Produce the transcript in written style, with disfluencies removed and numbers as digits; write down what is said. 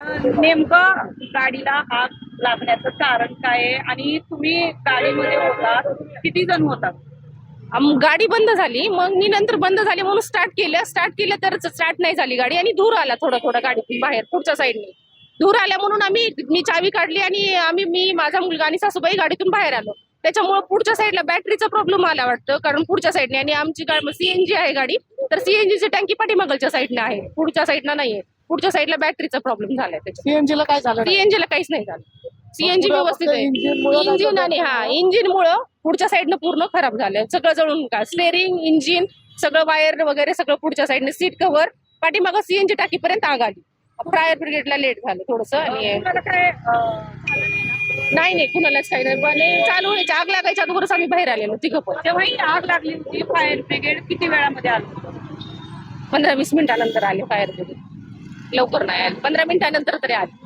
नेमकं गाडीला आग लागण्याचं कारण काय आहे आणि तुम्ही गाडीमध्ये होता किती जण होतात? गाडी बंद झाली, मग मी नंतर बंद झाली म्हणून स्टार्ट केलं तर स्टार्ट नाही झाली गाडी आणि धूर आला थोडं थोडं गाडीतून बाहेर पुढच्या साईडने. धूर आल्या म्हणून मी चावी काढली आणि मी माझा मुलगा आणि सासूबाई गाडीतून बाहेर आलो. त्याच्यामुळे पुढच्या साईडला बॅटरीचा प्रॉब्लेम आला वाटतं, कारण पुढच्या साईडने आणि आमची सीएनजी आहे गाडी, तर सीएनजीची टँकी पाठीमागच्या साईडने आहे, पुढच्या साईडला नाहीये. पुढच्या साईडला बॅटरीचा प्रॉब्लेम झालाय. त्याच्या सीएनजी ला काय झालं सीएनजीला काहीच नाही झालं. सीएनजी व्यवस्थित आहे. इंजिन आणि इंजिन मुळे पुढच्या साईडनं पूर्ण खराब झालंय, सगळं जळून का स्टेअरिंग इंजिन सगळं वायर वगैरे सगळं पुढच्या साईडने सीट कव्हर पाठीमागं सीएनजी टाकीपर्यंत आग आली. फायर ब्रिगेडला लेट झालं थोडस आणि तुम्हाला काय नाही कुणालाच काही नाही, पण चालू व्हायची आग लागायच्या अगोदरच आम्ही बाहेर आलेलो तिघं पण. जेव्हा ही आग लागली होती फायर ब्रिगेड किती वेळामध्ये आलं? 15-20 मिनिटानंतर आले फायर ब्रिगेड, लवकर नाही आले, 15 मिनिटानंतर तरी आले.